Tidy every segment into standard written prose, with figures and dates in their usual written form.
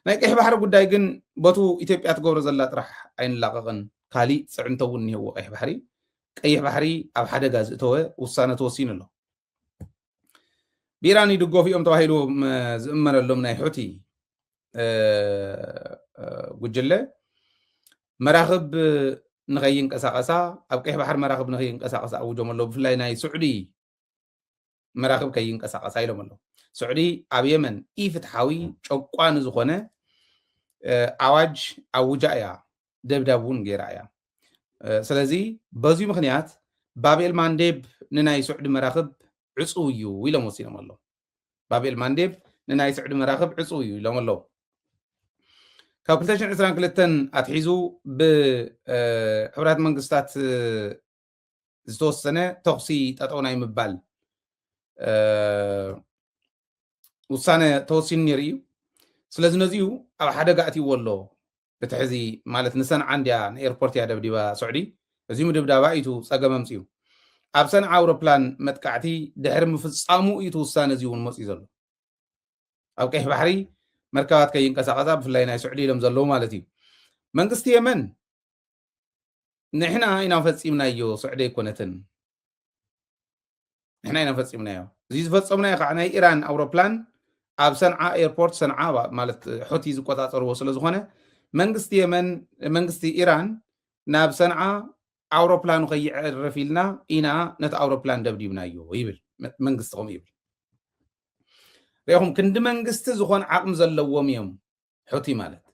ናይ ቀይሕ ባሕሪ ጉዳይ ግን በቱ ኢትዮጵያ ትገብሮ ዘላ ጥራሕ ኣይንላቀቕን ካሊእ ፅዕንቶ እውን እኒሄዎ ቀይሕ ባሕሪ ኣብ ሓደጋ ዝእተወ ውሳነ ተወሲኑ ኣሎ ብኢራን ይድገፉ እዮም ተባሂሎም ዝእመነሎም ናይ ሑቲ ጉጅለ መራኽብ ንኸይንቀሳቐሳ ኣብ ቀይሕ ባሕሪ መራኽብ ንኸይንቀሳቐሳ ኣውጆም ኣሎ ብፍላይ ናይ ስዑዲ መራኽብ ከይንቀሳቐሳ ኢሎም ኣሎ ስዑዲ ኣብ የመን ኢፍትሓዊ ጨቋኒ ዝኾነ ኣዋጅ ኣውጃ እያ ደብዳብ እውን ገይራ እያ ስለዚ በዚሁ ምክንያት ባቤል ማንዴብ ንናይ ስዑዲ መራኽብ ዕፁው እዩ ኢሎም ወሲኖም ኣሎ ባቤል ማንዴብ ንናይ ስዑዲ መራኽብ ዕፁው እዩ ኢሎም ኣሎ ካብ 2022 ኣትሒዙ ብሕቡራት መንግስታት ዝተወሰነ ተኽሲ ጠጠው ናይ ምባል ውሳነ ተወሲኑ ነይሩ እዩ ስለዚ ነዚኡ ኣብ ሓደጋ ኣትይዎ ኣሎ እቲ ሕዚ ማለት ንሰንዓ እንድያ ንኤርፖርት እያ ደብዲባ ስዑዲ እዚ ምድብዳባ ኢቱ ፀገም ኣምፅኡ ኣብ ሰንዓ ኣውሮፕላን መጥቃዕቲ ድሕሪ ምፍፃሙ እዩ እቲ ውሳነ እዚ እውን መፅኡ ዘሎ ኣብ ቀይሕ ባሕሪ መርከባት ከይንቀሳቐሳ ብፍላይ ናይ ስዑዲ ኢሎም ዘለዉ ማለት እዩ መንግስቲ የመን ንሕና ኢና ፈፂምናዮ ስዑዲ ኣይኮነትን ንሕና ኢና ፈፂምናዮ እዚ ዝፈፀምናዮ ከዓ ናይ ኢራን ኣውሮፕላን ኣብ ሰንዓ ኤርፖርት ሰንዓ ማለት ሑቲ ዝቆፃፀርዎ ስለ ዝኾነ መንግስቲ የመን መንግስቲ ኢራን ናብ ሰንዓ ኣውሮፕላኑ ከይዕርፍ ኢልና ኢና ነቲ ኣውሮፕላን ደብዲብናዮ ይብል መንግስቲኹም ይብል ريهم كند منجست زخون عقم زلوهم يوم حوتي مالت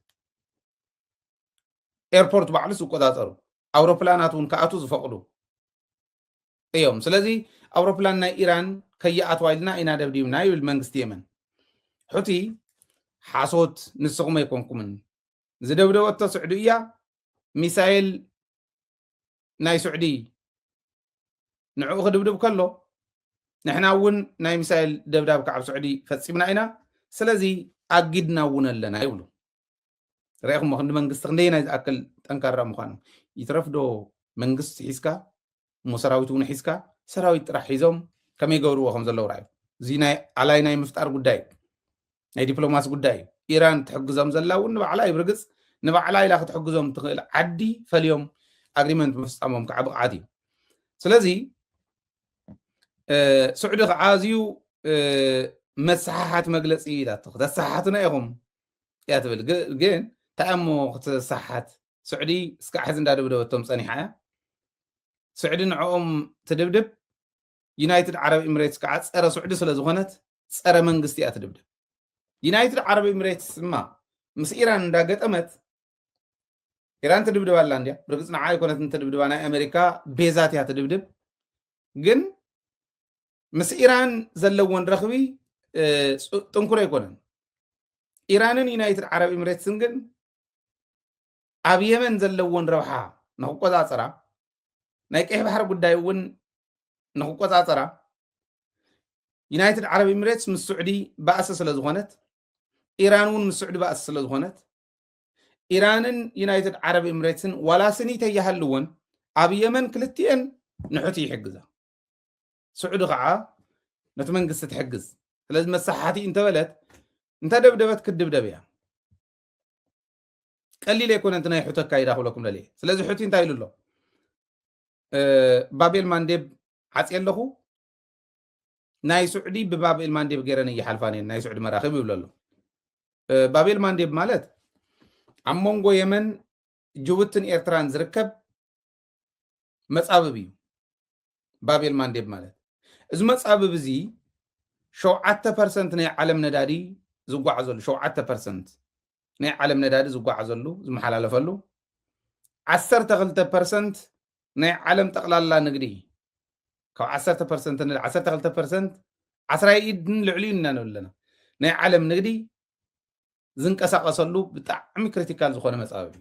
ايربورت بعلس وقداترو اوروبلاناتون كاتو زفقدو ايوم سلازي اوروبلاننا ايران كيات وايلنا اينا دبديمنا يول منجست يمن حوتي حاسوت نسقم يكونكم زدبدو السعوديه ميسايل ناي سعودي نعو خدبدب كله نحن ون ناي مسائل دبداب كعب سعودي فتصيبنا إنا سلازي أجدنا ون لنا يقولوا رأيكم مخند منقص تغنينا أكل تنكر مخانم يترفدو منقص حسكا مسراويتون حسكا سراويت راح يزوم كم يقولوا خمس الله رأي زينا علينا مفتار قداي أي دبلوماس قداي إيران تحق زم زلا ونبع على يبرقص نبع على لا تحق زم تغيل عدي فاليوم أجريمنت مستعمم كعب عادي سلازي سعودي عازيو مساحات مجلس إيدا تاخذ الصحاتنا يهم يا تبل جين تأمو صحات سعودي سكع حزن دار بدو توم صني حياة سعودي نعوم تدبدب يونايتد عرب إمارات كعس أرى سعودي سلا زغنت أرى منجستي أتدبدب يونايتد عرب إمارات ما مس إيران داقت أمت إيران تدبدب واللانديا بركزنا عاي كونت تدبدب أنا أمريكا بيزاتي هتدبدب جن مس إيران زلون رخوي تنكر يكونن إيران يونايتد عرب إمارات سنجن أبي يمن زلون روحها نحقق ذاترا نايك إيه بحر قدايون نحقق ذاترا يونايتد عرب إمارات من السعودي بأسس لزغنت إيران من السعودي بأسس لزغنت إيران يونايتد عرب إمارات ولا سنيته يهلون أبي يمن كلتين نحطي حجزه سعودي قاعة نتمنى قصة تحجز لازم مساحاتي انت ولد انت دبدبت كدبدبيا قال لي ليكون انت ناي حوتك كايدا لكم ليه لازم حوتي انت قايل له بابيل مانديب عصي له ناي سعودي ببابيل مانديب غيرني يحلفانين ناي سعودي مراخب يقول له بابيل مانديب مالت عمونغو يمن جوبتن ايرتران زركب مصاببيو بابيل مانديب مالت إذا ما تصاب بزي شو 10% ناي عالم نداري زوجة عزلو شو 10% ناي عالم نداري زوجة عزلو زم حلال فلو 10% ناي عالم تقلال لا نقدي كو 10% ناي 10% 10 يدن العلين نقولنا ناي عالم نقدي زنك أساق أصلو بتعمي كريتيكال زخونة مصابي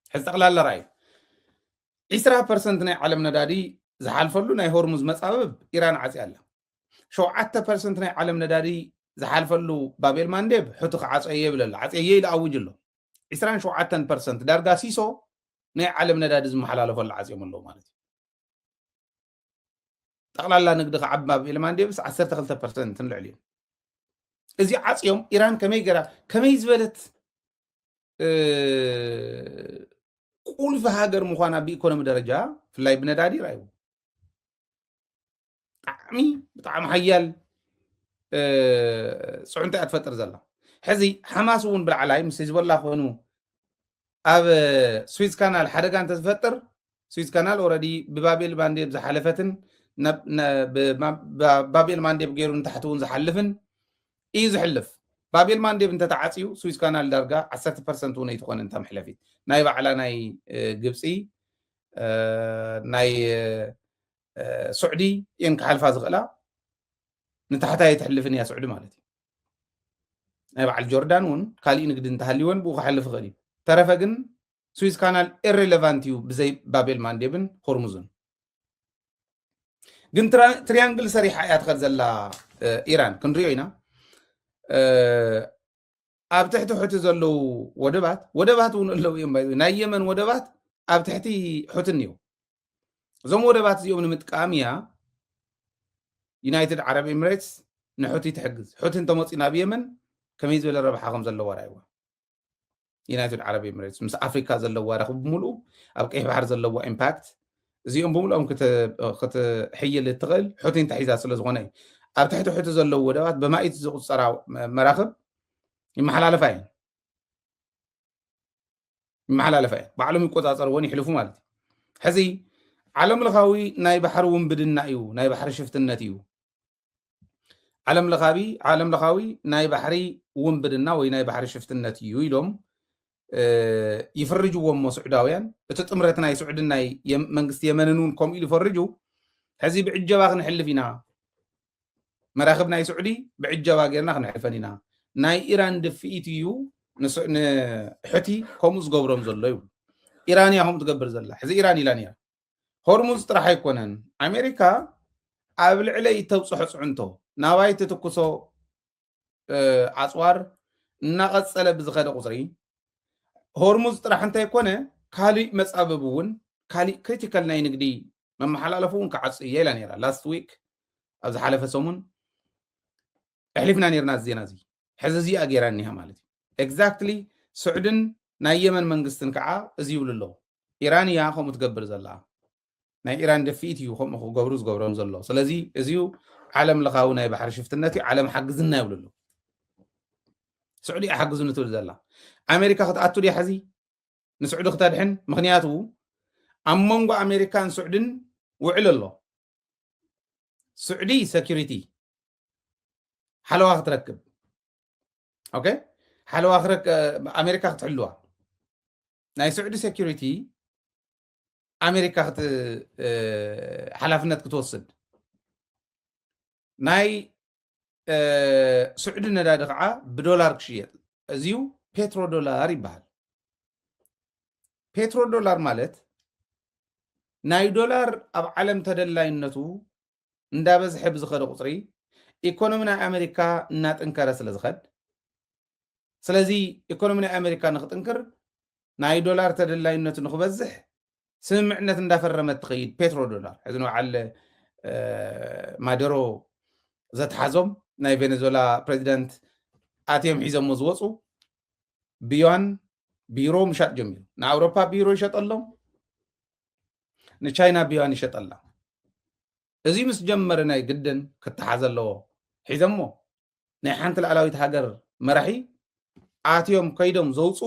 حس تقلال لا رأي 10% ناي عالم نداري زحالفلو ناي هرمز مصابب إيران عزيالا شو 10% ناي عالم نداري زحالفلو بابيل مانديب حطق عصيه بلل عصيه لاوجلو 20 شو 10% دارغا سيسو ناي عالم نداري زم حلالو فل عصيهم الله مالتي طقلالا نقد عب بابيل مانديب 12% نلعليه እዚ ዓጽዮም ኢራን ከመይ ገራ ከመይ ዝበለት ቁልፊ ሃገር ምዃና ብኢኮኖሚ ደረጃ ፍላይ ብነዳዲ ራእዩ ብጣዕሚ ሓያል ፅዑንታ እያ ትፈጥር ዘላ ሕዚ ሓማስ እውን ብላዕላይ ምስ ሂዝቦላ ኮይኑ ኣብ ስዊዝ ካናል ሓደጋ እንተዝፈጥር ስዊዝ ካናል ኦልሬዲ ብባቤል ማንዴብ ዝሓለፈትን ባቤል ማንዴብ ገይሩ ንታሕቲ እውን ዝሓልፍን እዩ ዝሕልፍ ባቤል ማንዴብ እንተተዓፅዩ ስዊዝ ካናል ዳርጋ 10% እውን ኣይትኾነ እንታ መሕለፊት ናይ ባዕላ ናይ ግብፂ ናይ ስዑዲ እየን ክሓልፋ ዝኽእላ ንታሕታይ ትሕልፍን እያ ስዑዲ ማለት እዩ ናይ በዓል ጆርዳን እውን ካሊእ ንግዲ እንተሃልይወን ብኡ ክሓልፍ ይኽእል እዩ ተረፈ ግን ስዊዝ ካናል ኢሬሌቫንት እዩ ብዘይ ባቤል ማንዴብን ሆርሙዝን ግን ትሪያንግል ሰሪሓ እያ ትኸድ ዘላ ኢራን ክንሪኦ ኢና ኣብ ትሕቲ ሕቲ ዘለው ወደባት እውን ኣለው እዮም ናይ የመን ወደባት ኣብ ትሕቲ ሕቲ እኒው እዞም ወደባት እዚኦም ንምጥቃም እያ ዩናይትድ ዓረብ ኤሚሬትስ ንሕቲ ትሕግዝ ሕቲ እንተመፂ ናብ የመን ከመይ ዝበለ ረብሓ ከም ዘለዎ ራእይዋ ዩናይትድ ዓረብ ኤሚሬትስ ምስ ኣፍሪካ ዘለዋ ረኽቢ ብምሉእ ኣብ ቀይሕ ባሕር ዘለዋ ኢምፓክት እዚኦም ብምሉኦም ክትሕይል እትኽእል ሕቲ እንተሒዛ ስለ ዝኾነ እዩ ኣብ ትሕቲ ሕቲ ዘለዉ ወደባት ብማኢት ዝቁፀራ መራኽብ ይመሓላለፋ እየን ባዕሎም ይቆፃፀርዎን ይሕልፉ ማለት እዩ ሕዚ ዓለም ለኻዊ ናይ ባሕሪ ውንብድና እዩ ናይ ባሕሪ ሽፍትነት እዩ ዓለም ለኻዊ ናይ ባሕሪ ውንብድና ወይ ናይ ባሕሪ ሽፍትነት እዩ ኢሎም ይፈርጅዎም ስዑዳውያን እቲ ጥምረት ናይ ስዑድን ናይ መንግስቲ የመንን እውን ከምኡ ኢሉ ይፈርጁ ሕዚ ብዕጀባ ክንሕልፍ ኢና መራኽብ ናይ ስዑዲ ብዕጀባ ጌርና ክንሕልፈን ኢና ናይ ኢራን ድፍኢት እዩ ንሕቲ ከምኡ ዝገብሮም ዘሎ እዩ ኢራን እያ ከምኡ ትገብር ዘላ ሕዚ ኢራን ኢላ ነራ ሆርሙዝ ጥራሕ ኣይኮነን ኣሜሪካ ኣብ ልዕለይ ተብፅሖ ፅዕንቶ ናባይ ትትኩሶ ኣፅዋር እናቐፀለ ብዝኸደ ቁፅሪ ሆርሙዝ ጥራሕ እንታይ ኮነ ካሊእ መፃበብ እውን ካሊእ ክሪቲካል ናይ ንግዲ መመሓላለፉ እውን ክዓፅ እየ ኢላ ነራ ላስት ዊክ ኣብ ዝሓለፈ ሰሙን ኣሕሊፍና ነርና ዜና እዚ ሕዚ እዚኣ ገይራ እኒሃ ማለት እዩ ኤግዛክትሊ ስዑድን ናይ የመን መንግስትን ከዓ እዚ ይብሉ ኣለዉ ኢራን እያ ከምኡ ትገብር ዘላ ናይ ኢራን ደፊኢት እዩ ከምኡ ክገብሩ ዝገብሮም ዘሎ ስለዚ እዚዩ ዓለም ለኻዊ ናይ ባሕሪ ሽፍትነት እዩ ዓለም ሓግዝና ይብሉ ኣለዉ ስዑዲ እያ ሓግዙ ንትብል ዘላ ኣሜሪካ ክትኣቱ ድያ ሕዚ ንስዑዲ ክተድሕን ምክንያቱ ኣብ መንጎ ኣሜሪካን ስዑድን ውዕል ኣሎ ስዑዲ ሴኪሪቲ ሓለዋ ክትረክብ ኦኬ ሓለዋ ኣሜሪካ ክትሕልዋ ናይ ስዑዲ ሴኪሪቲ ኣሜሪካ ሓላፍነት ክትወስድ ናይ ስዑዲ ነዳዲ ከዓ ብዶላር ክሽየጥ እዚዩ ፔትሮ ዶላር ይበሃል ፔትሮ ዶላር ማለት ናይ ዶላር ኣብ ዓለም ተደላይነቱ እንዳበዝሐ ብዝኸደ ቁፅሪ ኢኮኖሚ ናይ ኣሜሪካ እናጥንከረ ስለ ዝኸድ ስለዚ ኢኮኖሚ ናይ ኣሜሪካ ንክጥንክር ናይ ዶላር ተደላይነቱ ንክበዝሕ ስምምዕነት እንዳፈረመት ትኸይድ ፔትሮ ዶላር ሕዚ ንበዓል ማደሮ ዘተሓዞም ናይ ቬኔዙዌላ ፕሬዚደንት ኣትዮም ሒዞሞ ዝወፁ ቢዮን ቢሮ ምሻጥ ጀሚሩ ንኣውሮፓ ቢሮ ይሸጠሎም ንቻይና ቢዮን ይሸጠላ እዚ ምስ ጀመረ ናይ ግድን ክትሓዝ ኣለዎ ሒዘሞ ናይ ሓንቲ ላዕላዊት ሃገር መራሒ ኣትዮም ከይዶም ዘውፁ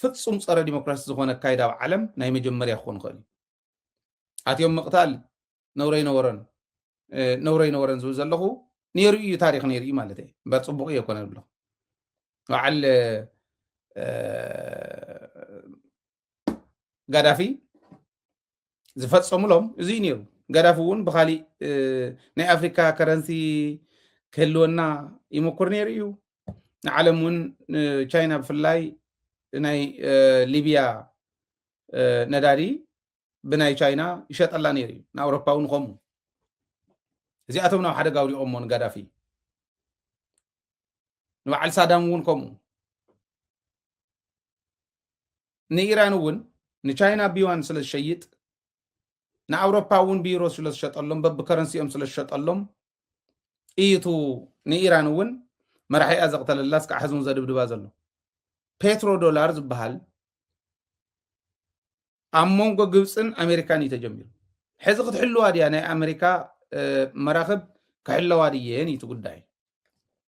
ፍጹም ፀረ ዲሞክራሲ ዝኾነ ካይዳ ኣብ ዓለም ናይ መጀመርያ ክኾን ይኽእል እዩ ኣትዮም ምቕታል ነውረይ ነበረን ዝብል ዘለኹ ነይሩ እዩ ታሪክ ነይሩ እዩ ማለት እየ እምበር ፅቡቅ እዩ ኣይኮነ ብሎ በዓል ጋዳፊ ዝፈፀሙሎም እዚ እዩ ነይሩ ጋዳፊ እውን ብካሊእ ናይ ኣፍሪካ ከረንሲ ክህልወና ይሞክር ነይሩ እዩ ንዓለም እውን ቻይና ብፍላይ ናይ ሊብያ ነዳዲ ብናይ ቻይና ይሸጠላ ነይሩ እዩ ንኣውሮፓ እውን ከምኡ እዚኣቶም ናብ ሓደጋ ኣውሪቖሞ ንጋዳፊ ንበዓል ሳዳም እውን ከምኡ ንኢራን እውን ንቻይና ቢዋን ስለ ዝሸይጥ ንኣውሮፓ እውን ቢሮ ስለ ዝሸጠሎም በብከረንሲኦም ስለ ዝሸጠሎም እይቱ ንኢራን እውን مرحي أزقتل الله سك حزم زاد بدو بازلو بترو دولار زبحال أمونغو جبسن أمريكاني تجميل حزقت حلوة دي أنا أمريكا مراخب كحلوة دي يعني تقول داي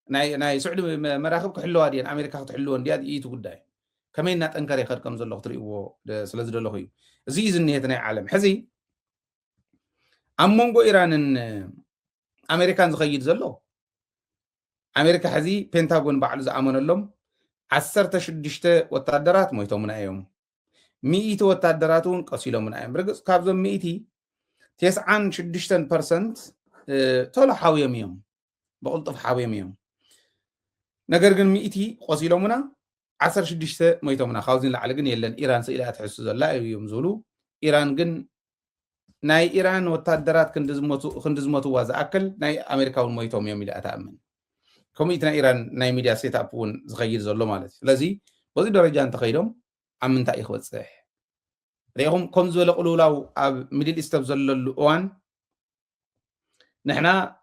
ناي سعودي مراخب كحلوة دي أمريكا كحلوة دي هذه تقول داي كمان نات أنكر يخد كم زلوا تريو سلزل الله هي زي زنية تناي عالم حزي أمونغو إيران أمريكان زغيد زلوا أمريكا حزي بنتاغون بعلو زعمون اللهم عسرت شدشت وتعدرات مويتو من أيوم مئة وتعدراتون قصيلة من أيام برجس كابزون مئتي 96% طلع حاوية ميوم بقول حاوية ميوم نجرجن مئتي قصيلة منا 16 مويتو منا خاوزين لعلقن يلن إيران سئلات حسوز لا يوم زولو إيران جن ناي إيران وتعدرات خندزموتو وازا أكل ناي أمريكا والمويتو ميوم اللي أتأمن كوميتنا إيران ناي ميديا سيت أبون زغير زولو مالت لذي بزي درجان تخيلهم عمن تا إخوة صح ليهم كم زول قولوا له أب ميدل إستب زول الأوان نحنا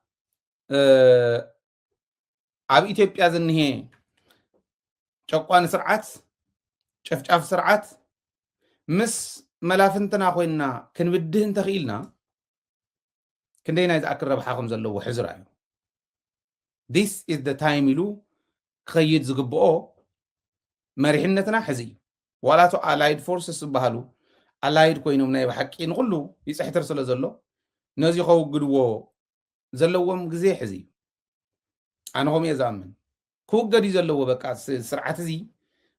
أب إثيوبيا زنهي شقوان سرعات شفشاف سرعات مس ملافنتنا خوينا كن بدهن تخيلنا كندينا إذا أكرر بحاكم زلو حزر This is the time يلو خيد زقبؤو مريحنتنا حزي ولا تو allied forces بهالو allied كوينو مناي بحكي نقولو يسحتر سلا زلو نزي خو قدوو زلوهم غزي حزي أنا هم يزامن كوغد يزلو بقى سرعة زي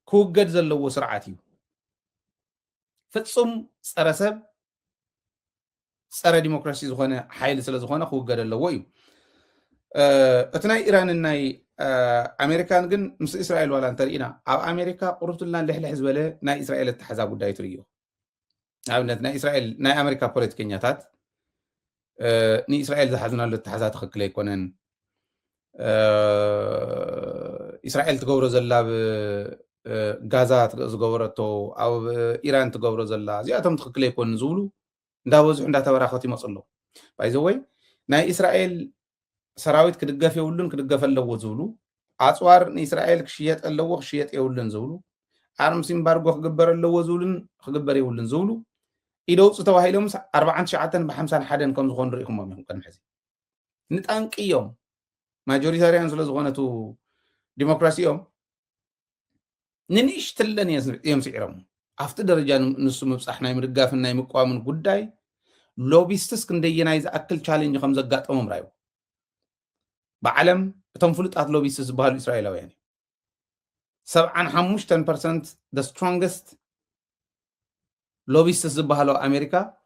كوغد زلو سرعتي فتصم سرسب سر ديمقراطي زخانة حيل سلا زخانة كوغد اللو ويو اتناي إيران الناي أمريكان جن مس إسرائيل ولا انترينا أو أمريكا قربت لنا لحلة حزبله نا إسرائيل التحزاب وداي تريو أو نا إسرائيل نا أمريكا بوليت كينياتات ني إسرائيل زحزنا للتحزات خكلي يكونن إسرائيل تجور زلا غازا تجورتو أو إيران تجور زلا زياتهم تخكلي يكون زولو داوز عندها تبراخوتي مصلو بايزوي نا إسرائيل سراويت كدقف يولن كدقف اللو زولو أصوار إسرائيل كشيات اللو كشيات يولن زولو أرمسين بارغو خجبر اللو زولن خجبر يولن زولو إذا ستوا هيلهم 4 بحمسان حدا كم زغون رئيهم مهم كان حزي نتأنك يوم ماجوريتاريان سلا زغونتو ديمقراطي يوم ننيش تلن يمسي إيرام أفت درجة نسو مبصحنا يمرقافنا يمقوامن قداي لوبيستس كندينا إذا أكل تشالنج خمسة قات أمم رايو بعلم تنفلت أت لوبيستس بهال إسرائيل يعني 75% the strongest لوبيستس زبهالو أمريكا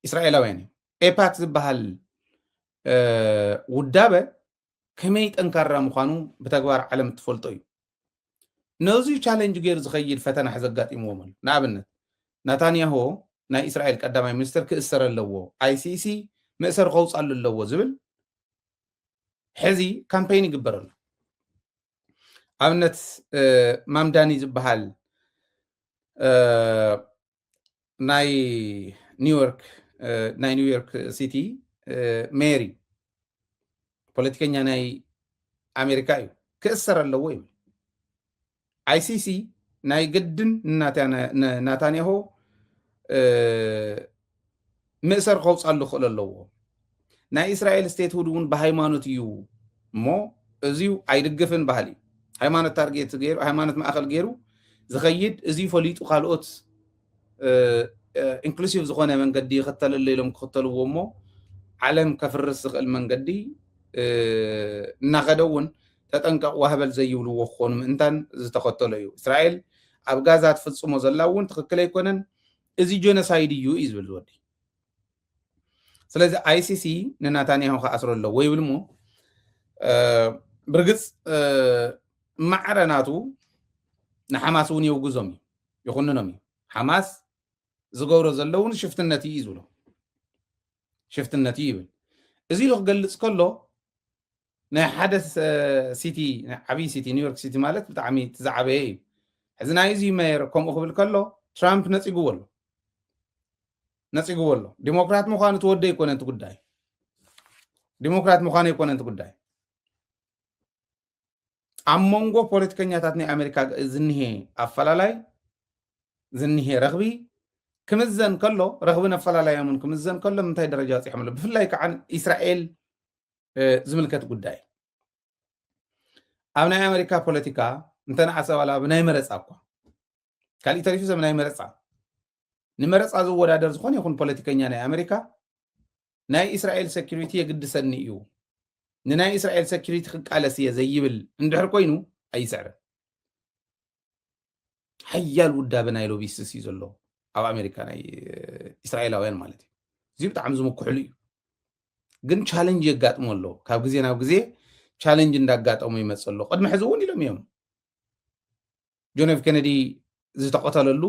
إسرائيل يعني إيباك زبهال ودابة كميت أنكر مخانو بتقوار علم تفلطي نوزي تشالنج غير زخيل فتنا حزقات إمومن نابنت نتانياهو نا إسرائيل قدامي مستر كإسر اللوو ICC مأسر غوص على اللوو زبل حزي كامبيني قبرن أبنت مامداني زبهال ناي نيويورك سيتي ميري بوليتيكينيا ناي أمريكايو كأسر اللوو ICC ناي قدن ناتانياهو مأسر غوص على اللوو ناي إسرائيل ستيت هودون بهايمانوت يو مو ازيو ايدقفن بهالي هايمانوت تارجيت غيرو هايمانوت ماخل غيرو زخيد ازيو فوليت وخالوت انكلوسيف زخونه من قدي خطل الليلهم خطلوا مو عالم كفرس من قدي ناخدون تطنقق وهبل زيولو وخون انتن زتخطلوا يو اسرائيل اب غازا تفصمو زلاون تخكل يكونن ازي جينوسايد يو يزبل ودي ስለዚህ ICC ንናታንያሁ ከአስሮ ኣሎ ወይ ብልሞ ብርግጽ ማዕረናቱ ንሓማስ እውን የውግዞም ይኹንኖም ሓማስ ዝገብሮ ዘለውን ሽፍትነት እዩ ዝብሎ ሽፍትነት ይብል እዚ ኢሉ ክገልጽ ከሎ ናይ ሓደ ሲቲ ዓብይ ሲቲ ኒውዮርክ ሲቲ ማለት ብጣዕሚ ትዛዕበየ እዩ ሕዚ ናይ እዚ ሜየር ከምኡ ክብል ከሎ ትራምፕ ነፂጉዎ ኣሎ نسيقول له ديمقراط مخانة تودي يكون أنت قداي ديمقراط مخانة يكون أنت قداي አሞንጎ ፖለቲከኛታት ናይ ኣሜሪካ ዝንሄ ኣፈላላይ ዝንሄ ረኽቢ ክምዘን ከሎ ረኽብን ኣፈላላዮምን ክምዘን ከሎ ምንታይ ደረጃ በፂሖም ኣሎ ብፍላይ ከዓ እስራኤል ዝምልከት ጉዳይ ኣብ ናይ ኣሜሪካ ፖለቲካ እንተነዓሰ ዋላ ብናይ መረፃ እኳ ካልእ ተሪፉ ሰብ ናይ መረፃ ንመረፃ ዝወዳደር ዝኾነ ይኹን ፖለቲከኛ ናይ ኣሜሪካ ናይ እስራኤል ሴኩሪቲ የግድሰኒ እዩ ንናይ እስራኤል ሴኩሪቲ ክቃለስ እየ ዘይብል እንድሕር ኮይኑ ኣይስዕርን ሓያል ውዳበ ናይ ሎቢስትስ እዩ ዘሎ ኣብ ኣሜሪካ ናይ እስራኤላውያን ማለት እዩ እዚ ብጣዕሚ ዝምክሕሉ እዩ ግን ቻሌንጅ የጋጥሞ ኣሎ ካብ ግዜ ናብ ግዜ ቻሌንጅ እንዳጋጠሙ ይመፅ ኣሎ ቅድሚ ሕዚ እውን ኢሎም እዮም ጆን ኤፍ ኬነዲ ዝተቐተለሉ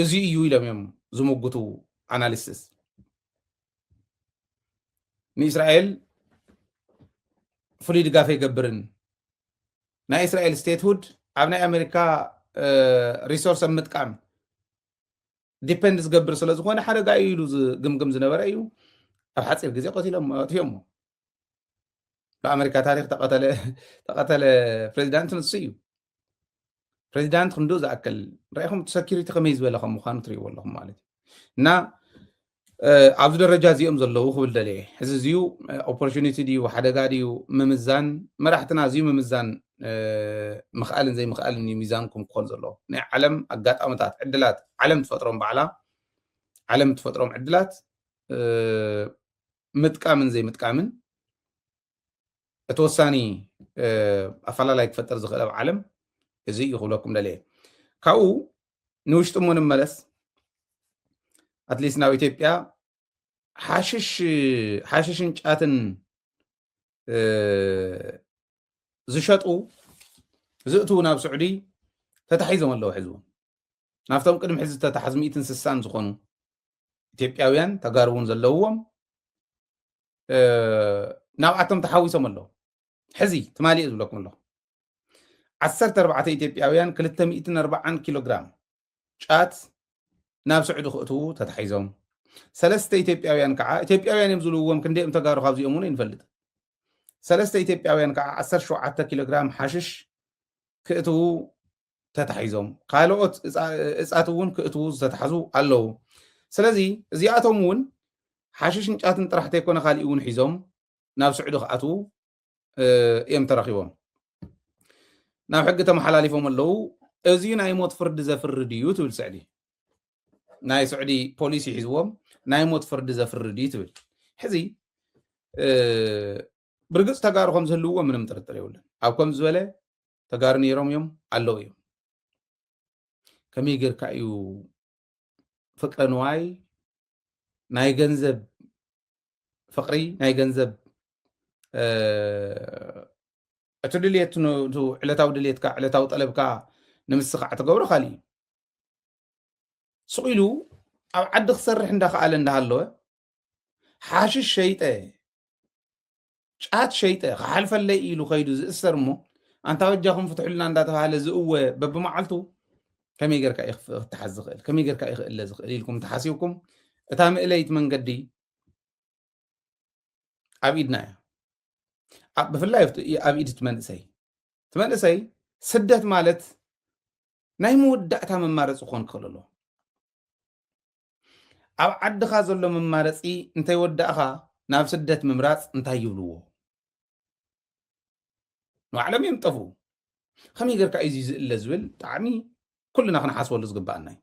እዚ እዩ ኢሎም እዮም ዝምግቱ ኣናሊሲስ ንእስራኤል ፍሉይ ድጋፍ ይገብርን ናይ እስራኤል ስቴትሁድ ኣብ ናይ ኣሜሪካ ሪሶርስ ምጥቃም ዲፔንድ ዝገብር ስለ ዝኾነ ሓደጋ እዩ ኢሉ ዝግምግም ዝነበረ እዩ ኣብ ሓፂር ግዜ ቀቲሎም ኣጥፍዮሞ ብኣሜሪካ ታሪክ ተቐተለ ፕሬዚዳንት ንሱ እዩ ፕሬዚዳንት ክንዶ ዝኣክል ራኢኹም ሴኩሪቲ ከመይ ዝበለ ከም ምዃኑ ትሪእዎ ኣለኹም ማለት እዩ እና ኣብዚ ደረጃ እዚኦም ዘለዉ ክብል ደልየ ሕዚ እዚዩ ኦፖርቹኒቲ ድዩ ሓደጋ ድዩ ምምዛን መራሕትና እዚዩ ምምዛን ምኽኣልን ዘይምኽኣልን እዩ ሚዛንኩም ክኾን ዘለዎ ናይ ዓለም ኣጋጣሚታት ዕድላት ዓለም ትፈጥሮም በዕላ ዓለም ትፈጥሮም ዕድላት ምጥቃምን ዘይምጥቃምን እቲ ወሳኒ ኣፈላላይ ክፈጥር ዝኽእል ኣብ ዓለም እዚ እዩ ክብለኩም ደልየ ካብኡ ንውሽጢ እሞ ንመለስ ኣትሊስት ናብ ኢትዮጵያ ሓሽሽን ጫትን ዝሸጡ ዝእትው ናብ ስዑዲ ተታሒዞም ኣለዉ ሕዚ እውን ናብቶም ቅድሚ ሕዚ ተታሓዝ 160 ዝኾኑ ኢትዮጵያውያን ተጋሩ እውን ዘለውዎም ናብኣቶም ተሓዊሶም ኣለዉ ሕዚ ትማሊእ ዝብለኩም ኣለኹ 14 ኢትዮጵያውያን 240 ኪሎግራም ጫት ናብ ስዑዲ ክእትዉ ተታሒዞም 3 ኢትዮጵያውያን ከዓ ኢትዮጵያውያን እዮም ዝብልዎም ክንደኦም ተጋሩ ካብዚኦም እውን ይንፈልጥ 3 ኢትዮጵያውያን ከዓ 17 ኪሎግራም ሓሽሽ ክእትዉ ተታሒዞም ካልኦት እፃት እውን ክእትዉ ዝተታሓዙ ኣለዉ ስለዚ እዚኣቶም እውን ሓሽሽን ጫትን ጥራሕ ተይኮነ ካልእ እውን ሒዞም ናብ ስዑዲ ክኣትዉ እዮም ተረኺቦም ናብ ሕጊ ተመሓላሊፎም ኣለዉ እዚዩ ናይ ሞት ፍርዲ ዘፍርድ እዩ ትብል ስዕዲ ናይ ስዑዲ ፖሊሲ ሒዝዎም ናይ ሞት ፍርዲ ዘፍርድ እዩ ትብል ሕዚ ብርግፅ ተጋሩ ከም ዝህልውዎ ምንም ጥርጥር የብለን ኣብ ከም ዝበለ ተጋሩ ነይሮም እዮም ኣለዉ እዮም ከመይ ጌርካ እዩ ፍቅረ ንዋይ ናይ ገንዘብ ፍቅሪ ናይ ገንዘብ እቲ ድልየት ዕለታዊ ድልየትካ ዕለታዊ ጠለብካ ንምስኻዕ ተገብሮ ካሊእ ስቂሉ ኣብ ዓዲ ክሰርሕ እንዳኸኣለ እንዳሃለወ ሓሽሽ ሸይጠ ጫት ሸይጠ ክሓልፈለይ ኢሉ ከይዱ ዝእሰር እሞ ኣንታ ወጃኹም ፍትሑልና እንዳተባሃለ ዝእወ በብመዓልቱ ከመይ ጌርካ ክትሓዝ ዝኽእል ከመይ ጌርካ ይኽእለ ዝኽእል ኢልኩም ተሓሲብኩም እታ ምእለይት መንገዲ ኣብ ኢድና እያ ብፍላይ ኣብ ኢድ ትመንእሰይ ስደት ማለት ናይ መወዳእታ መማረፂ ክኾን ክኽእል ኣሎ ኣብ ዓድኻ ዘሎ መማረፂ እንተይወዳእኻ ናብ ስደት ምምራፅ እንታይ ይብልዎ ንባዕሎም እዮም ጠፍኡ ከመይ ጌርካ እዩ ዝእለ ዝብል ብጣዕሚ ኩልና ክንሓስበሉ ዝግባአና እዩ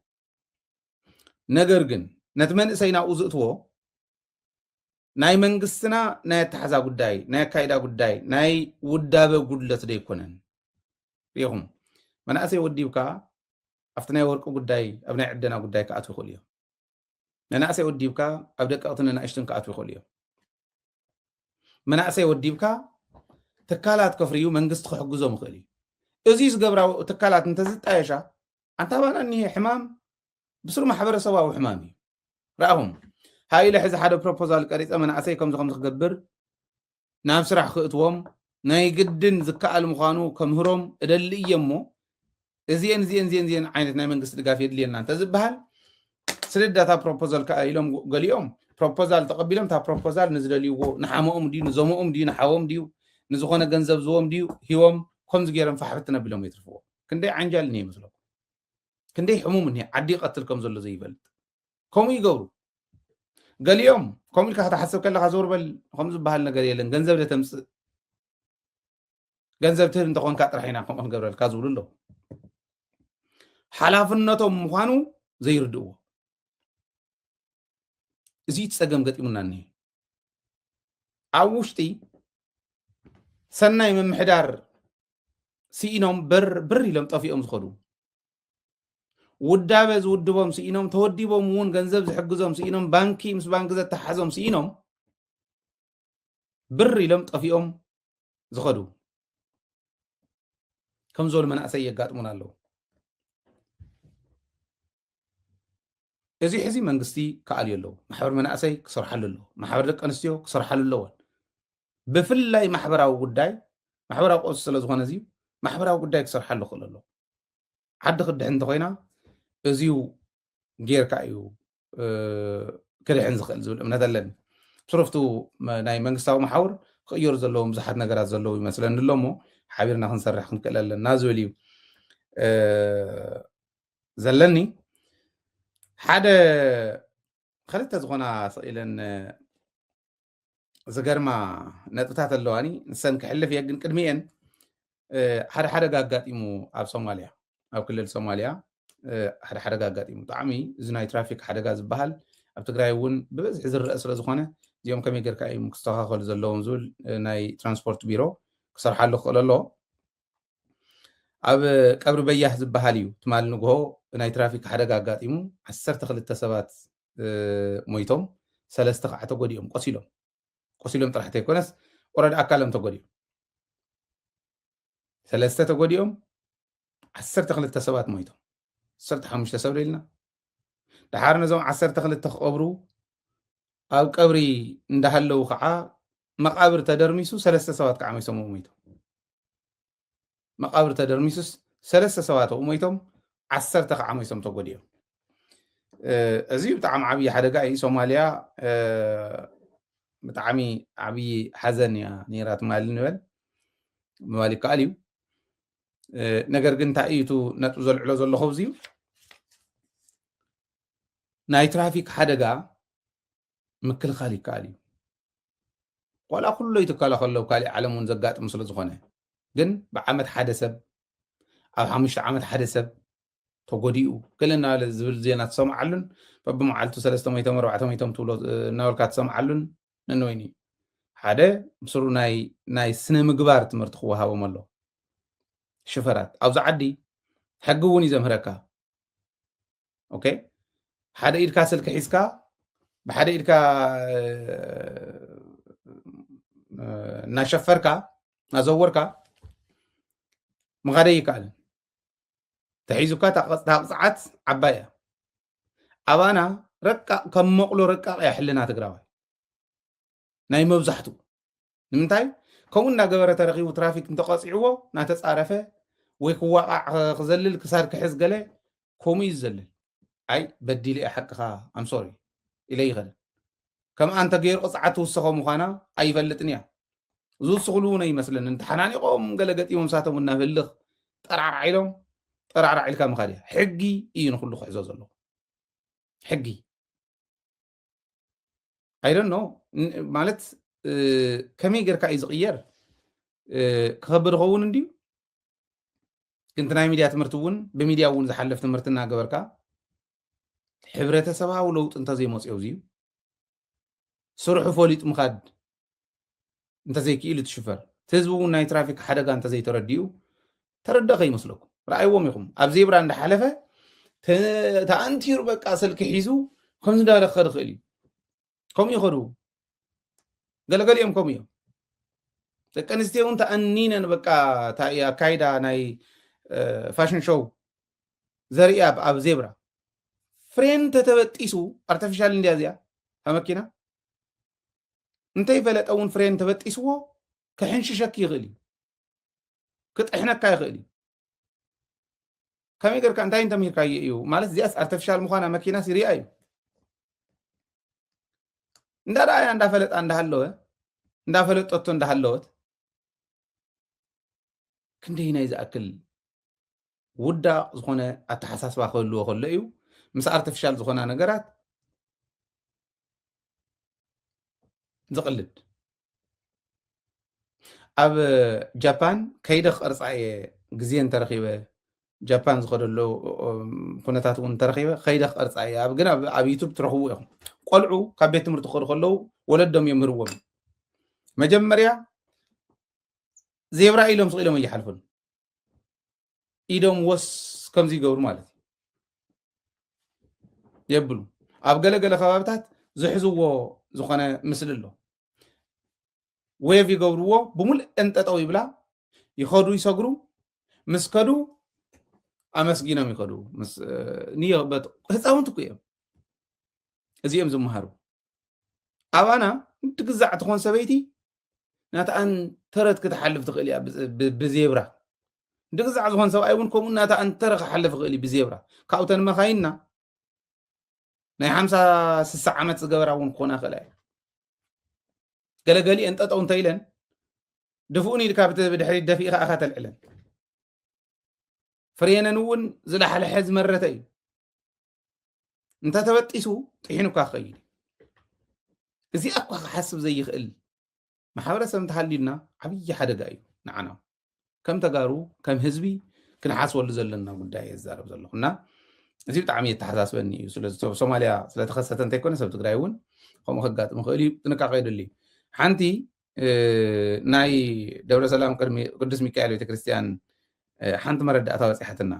ነገር ግን ነቲ መንእሰይ ናብኡ ዝእትዎ ናይ መንግስትና ናይ ኣተሓዛ ጉዳይ ናይ ኣካይዳ ጉዳይ ናይ ውዳበ ጉድለት ዶ ይኮነን ኢኹም መናእሰይ ወዲብካ ኣብቲ ናይ ወርቂ ጉዳይ ኣብ ናይ ዕደና ጉዳይ ክኣትዉ ይኽእሉ እዮም መናእሰይ ወዲብካ ኣብ ደቀቕትን ንኣሽትን ክኣትዉ ይኽእሉ እዮም መናእሰይ ወዲብካ ትካላት ከፍርዩ መንግስቲ ክሕግዞም ይኽእል እዩ እዚ ዝገብራ ትካላት እንተዝጣየሻ ኣንታ ባና እኒሄ ሕማም ብስሩ ማሕበረሰባዊ ሕማም እዩ ረኣኹም ሃኢለ ሕዚ ሓደ ፕሮፖዛል ቀሪፀ መናእሰይ ከምዚ ክገብር ናብ ስራሕ ክእትዎም ናይ ግድን ዝከኣል ምዃኑ ከምህሮም እደሊ እየ እሞ እዚአን ዓይነት ናይ መንግስቲ ድጋፍ የድልየና እንተዝበሃል ስለ ዳታ ፕሮፖዛል ኢሎም ገሊኦም بروبوزال تقبلهم تا بروبوزال نزل ليو نحامهم ديو نزومهم ديو نحاوم ديو نزخونه جنزب زوم ديو هيوم خمس غيرم فحبتنا بلهم يترفوا كندي عنجال ني مثلو كندي حموم ني عدي قتلكم زلو زي يبل كوم يقولوا قال يوم كوم لك حسب كلا غزور بل خمس بحال نغير يلن جنزب لتمس جنزب تهر انت كون كاطرحينا كم نغبرل كازول له حلافنتهم مخانو زي يردوا زيت سقم قطيمنا ني عوشتي سناي من محدار سينهم بر لم طفيهم زخدو ودابز ودبهم سينهم توديبهم ون ገንዘብ ዝሕግዞም سينهم ባንኪ ምስ ባንኪ ዘተሓዞም سينهم بر لم طفيهم زخدو كم زول منأسي يقاطمون الله እዚ ሕዚ መንግስቲ ከኣል የለው ማሕበር መናእሰይ ክሰርሓሉ ኣሎ ማሕበር ደቂ ኣንስትዮ ክሰርሓሉ ኣለዎን ብፍላይ ማሕበራዊ ጉዳይ ማሕበራዊ ቆስ ስለ ዝኾነ እዚ ማሕበራዊ ጉዳይ ክሰርሓሉ ክእል ኣሎ ዓዲ ክድሕን እንተኮይና እዚዩ ጌርካ እዩ ክድሕን ዝኽእል ዝብል እምነት ኣለኒ ስረፍቱ ናይ መንግስታዊ ማሕበር ክቅየሩ ዘለዎም ብዙሓት ነገራት ዘለዉ ይመስለኒ ኣሎ እሞ ሓቢርና ክንሰርሕ ክንክእል ኣለና ዝብል እዩ ዘለኒ ሓደ خلت زغنا صيلن زغرما نطبታት ኣለዋኒ ንሰን ክሕልፍ የግን ቅድሚኤን ሓደ ጋጋጢሙ ኣብ ሶማልያ ኣብ ክልል ሶማልያ ሓደ ጋጋጢሙ ጣዕሚ እዚ ናይ ትራፊክ ሓደጋ ዝበሃል ኣብ ትግራይ እውን ብበዝሒ ዝርአ ስለ ዝኾነ እዚኦም ከመይ ጌርካ እዩ ክስተኻኸሉ ዘለዎም ዝብል ናይ ትራንስፖርት ቢሮ ክሰርሓሉ ክእል ኣሎ ኣብ ቀብሪ በያህ ዝበሃል እዩ ትማል ንግሆ ናይ ትራፊክ ሓደጋ ጋጢሙ 12 ሰባት ሞይቶም 3 ከዓ ተጎዲኦም ቆሲሎም ጥራሕ ተይኮነስ ኦረድ ኣካሎም ተጎዲኦም 3 ተጎዲኦም 12 ሰባት ሞይቶም 15 ሰብ ደልና ድሓር ነዞም 12 ክቀብሩ ኣብ ቀብሪ እንዳሃለው ከዓ መቃብር ተደርሚሱ 3 ሰባት ከዓ ሞይቶም መቃብር ተደርሚሱስ 3 ሰባት ሞይቶም 10 ከዓ ሞይቶም ተጎዲኦም እዚ ብጣዕሚ ዓብይ ሓደጋ እዩ ሶማልያ ብጣዕሚ ዓብይ ሓዘን እያ ነይራ ትማል ንበል ምባል ይከኣል እዩ ነገር ግን እንታይ እዩ ነጥቡ ዘልዕሎ ዘለኹ እዚ ናይ ትራፊክ ሓደጋ ምክልኻል ይከኣል እዩ ቆላ ኩሉ ይትከላኸለው ካሊእ ዓለም እውን ዘጋጥም ስለ ዝኾነ ግን ብዓመት ሓደ ሰብ ኣብ 5 ዓመት ሓደ ሰብ ተጎዲኡ ገለና ዝብል ዜና ትሰምዓሉን በብመዓልቱ 300 400 ትብሎ እናበልካ ትሰምዓሉን ነንወይኒ ሓደ ምስሩ ናይ ስነ ምግባር ትምህርቲ ክወሃቦም ኣሎ ሽፈራት ኣብዛ ዓዲ ሕጊ እውን እዩ ዘምህረካ ኦኬ ሓደ ኢድካ ስልኪ ሒዝካ ብሓደ ኢድካ እናሸፈርካ እናዘወርካ مغادي يكالن تحيزوكا تاقصعات عبايا أبانا ركا كم مقلو ركا يحلنا تقراوي ناي مبزحتو نمتاي كوننا قبرة ترغيو ترافيك انتقاصيعوه ناتس عارفه ويكو واقع خزلل كسار كحز قلي كومي يزلل أي بدي لي أحقها I'm sorry إلي غدا كم أنت غير قصعته السخو مخانا أي فلتنيا زو سغلوني مثلا امتحاناني قوم قلقت يوم ساتهم النافلخ طرعر عيلهم طرعر عيلك مخالي حقي ايون كله خعزوز الله حقي I don't know مالت كمي غير كاي زغير كخبر غون انديو كنت ناي ميديا تمرتون بميديا ون زحلف تمرتنا غبركا حبرته سبا ولوط انت زي موصيو زيو سرحو فوليط مخاد انت زي كيلو تشفر تزبو ناي ترافيك حدقا انت زي ترديو تردخ يمسلكم رأيوم يقوم ابزي بران حلفه تانتير بقى سلك حيزو خمس دار خرخ لي كم يخرو قال يوم كم يوم تكنستيون تانين بقى تا كايدا ناي فاشن شو زرياب اب زيبرا فرين تتبطيسو ارتفيشال انديازيا همكينا انت يفلت اون فرين تبطيسو كحنش شك يغلي كطحنك يغلي كم يقدر كان تاين تمير كاي يو مالس زياس ارتفيشال مخانا ماكينه سيري ايو እንዳ رأي እንዳ ፈለጥ እንዳ ሃለወ እንዳ ፈለጠቶ እንዳ ሃለወት ክንደይ ናይ ዝኣክል ውዳቕ ዝኾነ ኣተሓሳስባ ክህልዎ ከሎ እዩ ምስ ኣርቲፊሻል ዝኾና ነገራት ዝቕልድ ኣብ ጃፓን ከይደ ቅርፃ እየ ግዜ እንተረኺበ ጃፓን ዝኸደሎ ኩነታት እውን እንተረኺበ ከይደ ቅርፃ እየ ግን ኣብ ዩቱብ ትረኽቡ ኢኹም ቆልዑ ካብ ቤት ትምህርቲ ክኸዱ ከለዉ ወለዶም የምህርዎም መጀመርያ ዜብራ ኢሎም ስቕ ኢሎም እየሓልፉን ኢዶም ወስ ከምዚ ይገብሩ ማለት የብሉ ኣብ ገለገለ ከባቢታት ዝሕዝዎ ዝኾነ ምስሊ ኣሎ ዌቭ ይገብርዎ ብሙሉእ እንጠጠው ይብላ ይኸዱ ይሰግሩ ምስ ከዱ ኣመስጊኖም ይኸዱ ንየበት ህፃውንቲ እኮ እዮም እዚኦም ዝመሃሩ ኣባና እንትግዛዕ ትኾን ሰበይቲ ናታኣን ተረት ክትሓልፍ ትኽእል እያ ብዜብራ እንትግዛዕ ዝኾን ሰብኣይ እውን ከምኡ ናታኣን ተረ ክሓልፍ ይኽእል እዩ ብዜብራ ካብተን መኻይንና ናይ 50-60 ዓመት ዝገበራ እውን ክኾና ክእላ እያ ገለገሊአን ጠጠው እንተኢለን ድፍኡን ኢልካ ብድሕሪት ደፊእኻ ኢኻ ተልዕለን ፍሬነን እውን ዝላሕለሐ ዝመረተ እዩ እንተተበጢሱ ጥሒኑካ ክኸይድ እዚ እኳ ክሓስብ ዘይኽእል ማሕበረሰብ እንተሃልዩና ዓብዪ ሓደጋ እዩ ንዓና ከም ተጋሩ ከም ህዝቢ ክንሓስበሉ ዘለና ጉዳይ የዛረብ ዘለኹና እዚ ብጣዕሚ የተሓሳስበኒ እዩ ሶማልያ ስለተኸሰተ እንተይኮነ ሰብ ትግራይ እውን ከምኡ ከጋጥም ክእል እዩ ጥንቃቐ የድሊ ሓንቲ ናይ ደብረ ሰላም ቅዱስ ሚካኤል ቤተክርስትያን ሓንቲ መረዳእታ በፂሓትና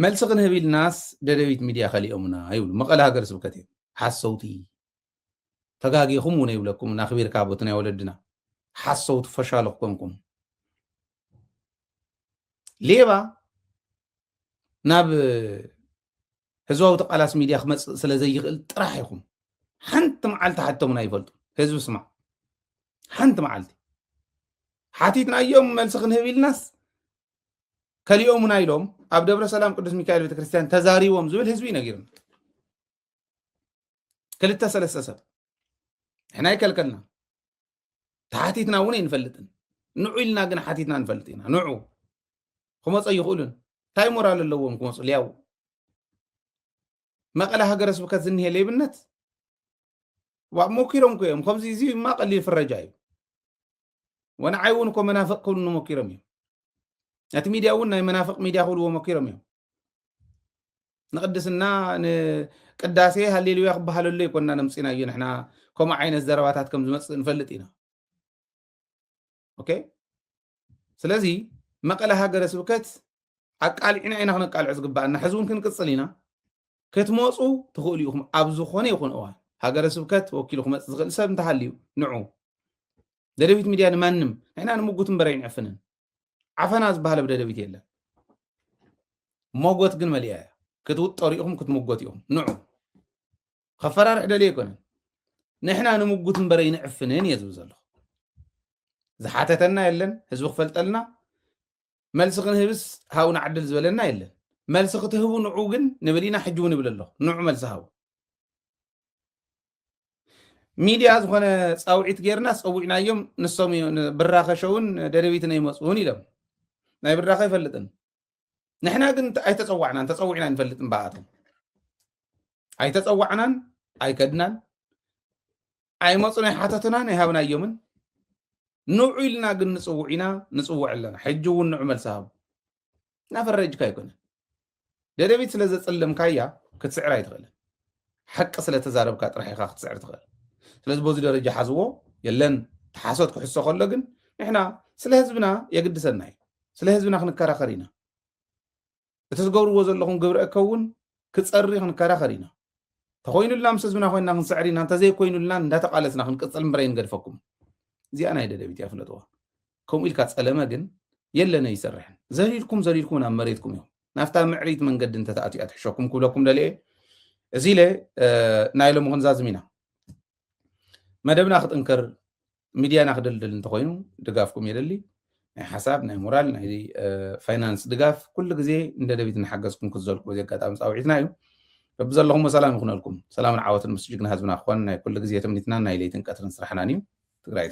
መልሲ ክንህብ ኢልናስ ደደቢት ሚድያ ከሊኦምና ይብሉ መቐለ ሃገረ ስብከት እዮም ሓሰውቲ ተጋጊኹም እውን ይብለኩም ናኽቢርካ ቦት ናይ ወለድና ሓሰውቲ ፈሻለ ክኮንኩም ሌባ ናብ ህዝባዊ ተቃላስ ሚድያ ክመፅእ ስለ ዘይኽእል ጥራሕ ይኹም ሓንቲ መዓልቲ ሓቶምና ይፈልጡ ህዝቢ ስማዕ ሓንቲ መዓልቲ ሓቲትና እዮም መልሲ ክንህብ ኢልናስ ከሊኦምና ኢሎም ኣብ ደብረ ሰላም ቅዱስ ሚካኤል ቤተክርስትያን ተዛሪቦም ዝብል ህዝቢ ነጊርና ክልተ ሰለስተ ሰብ ንሕና ይከልከልና ተሓቲትና እውን ይንፈልጥን ንዑ ኢልና ግን ሓቲትና ንፈልጥ ኢና ንዑ ክመፁ ይኽእሉን እንታይ ሞራል ኣለዎም ክመፁ ልያው መቐለ ሃገረ ስብከት ዝኒሄ ሌብነት ሞኪሮም ኮ እዮም ከምዚ እዚ ማ ቀሊል ፍረጃ እዩ ወንዓይ እውን እኮ መናፍቅ ክብሉ ሞኪሮም እዮም ነቲ ሚድያ እውን ናይ መናፍቅ ሚድያ ክብልዎ ሞኪሮም እዮም ንቅድስና ንቅዳሴ ሃሌሉያ ክበሃለሉ ይኮንና ነምፂና እዩ ንሕና ከምኡ ዓይነት ዘረባታት ከም ዝመፅእ ንፈልጥ ኢና ኦኬ ስለዚ መቐለ ሃገረ ስብከት ኣቃሊዕና ኢና ክነቃልዑ ዝግባአና ሕዚ እውን ክንቅፅል ኢና ክትመፁ ትኽእሉ ኢኹም ኣብ ዝኾነ ይኹን እዋን ሃገረ ስብከት ወኪሉ ክመፅእ ዝኽእል ሰብ እንተሃልዩ ንዑ ደደቢት ሚድያ ንማንም ንሕና ንምጉት እምበር ኣይንዕፍንን ዓፈና ዝበሃል ብደደቢት የለን ሞጎት ግን መሊኣ እያ ክትውጠሩ ኢኹም ክትምጎት ኢኹም ንዑ ከፈራርሕ ደልየ ኣይኮነን ንሕና ንምጉት እምበር ኣይንዕፍንን እየ ዝብል ዘለኹ ዝሓተተና የለን ህዝቢ ክፈልጠልና መልሲ ክንህብስ ሃቡና ዓድል ዝበለና የለን መልሲ ክትህቡ ንዑ ግን ንብል ኢና ሕጂ እውን ይብል ኣለኹ ንዑ መልሲ ሃቡ ሚድያ ዝኾነ ፃውዒት ጌርና ፀዊዕናዮም ንሶም ብራኸሸውን ደደቢትን ኣይመፁውን ኢሎም ናይ ብራኸ ይፈልጥን ንሕና ግን ኣይተፀዋዕናን ተፀዊዕና ንፈልጥን በኣቶም ኣይተፀዋዕናን ኣይከድናን ኣይመፁን ኣይሓተቱናን ኣይሃብናዮምን ንዑ ኢልና ግን ንፅውዕ ኢና ንፅውዕ ኣለና ሕጂ እውን ንዑ መልሲ ሃቡ ናፈረጅካ ኣይኮነን ደደቢት ስለ ዘፅልምካያ ክትስዕር ኣይትኽእልን ሓቂ ስለተዛረብካ ጥራሕ ኢኻ ክትስዕር ትኽእል ስለዚ በዚ ደረጃ ሓዝዎ የለን ተሓሶት ክሕሶ ከሎ ግን ንሕና ስለ ህዝብና የግድሰና እዩ ስለ ህዝብና ክንከራኸር ኢና እቲ ዝገብርዎ ዘለኹም ግብሪ እከውን ክፀሪ ክንከራኸር ኢና ተኮይኑልና ምስ ህዝብና ኮይንና ክንስዕር ኢና እንተዘይኮይኑልና እንዳተቃለስና ክንቅፅል እምበር ኣይንገድፈኩም እዚኣ ናይ ደደቢት እያ ፍለጥዋ ከምኡ ኢልካ ፀለመ ግን የለነ ይሰርሕን ዘሊልኩም ናብ መሬትኩም እዮም ናፍታ ምዕሪት መንገዲ እንተተኣትዩ ኣትሕሸኩም ክብለኩም ደልየ እዚ ለ ናይ ሎሚ ክንዛዝም ኢና መደብና ክጥንክር ሚድያና ክድልድል እንተኮይኑ ድጋፍኩም የደሊ ናይ ሓሳብ ናይ ሞራል ናይ ፋይናንስ ድጋፍ ኩሉ ግዜ እንደደቢት ንሓገዝኩም ክዘልኩ በዚ ኣጋጣሚ ፃውዒትና እዩ ببزلهم سلام يكون لكم سلام عواتن مسجنا هزبنا اخوان كل جزية تمنيتنا نايليتن كاترن سرحنا نيو تقرايت